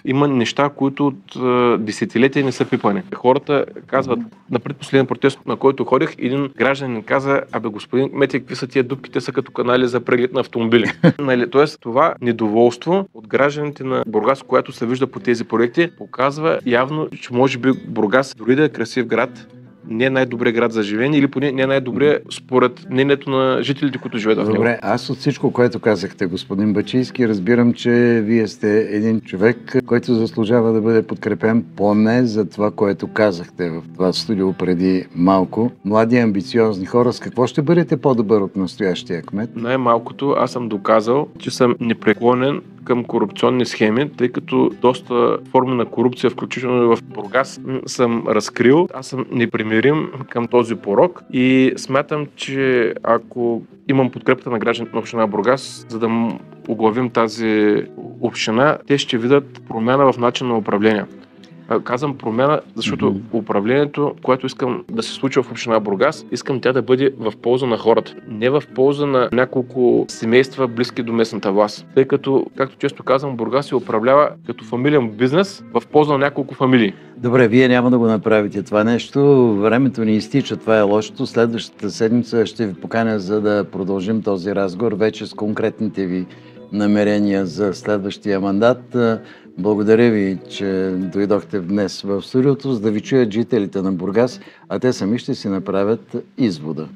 има неща, които от десетилетия не са пипани. Хората казват, на предпоследен протест, на който ходих, един гражданин каза: абе, господин кмете, какви са тия дупки, те са като канали за преглед на автомобили. Нали? Тоест, това недоволство от гражданите на Бургас, което се вижда по тези проекти, показва явно, че може би Бургас, дори да е красив град, не е най-добрият град за живеене или поне не е най-добрият според мнението на жителите, които живеят в него. Добре, аз от всичко, което казахте, господин Бачийски, разбирам, че вие сте един човек, който заслужава да бъде подкрепен поне за това, което казахте в това студио преди малко. Млади, амбициозни хора, с какво ще бъдете по-добър от настоящия кмет? Най-малкото аз съм доказал, че съм непреклонен към корупционни схеми, тъй като доста форми на корупция, включително и в Бургас, съм разкрил. Аз съм непримирим към този порок и смятам, че ако имам подкрепата на гражданите на община Бургас, за да оглавим тази община, те ще видят промяна в начин на управление. Казвам промяна, защото управлението, което искам да се случва в община Бургас, искам тя да бъде в полза на хората. Не в полза на няколко семейства, близки до местната власт. Тъй като, както често казвам, Бургас се управлява като фамилиен бизнес в полза на няколко фамилии. Добре, вие няма да го направите това нещо. Времето ни изтича, това е лошото. Следващата седмица ще ви поканя, за да продължим този разговор вече с конкретните ви намерения за следващия мандат. Благодаря ви, че дойдохте днес в студиото, за да ви чуят жителите на Бургас, а те сами ще си направят извода.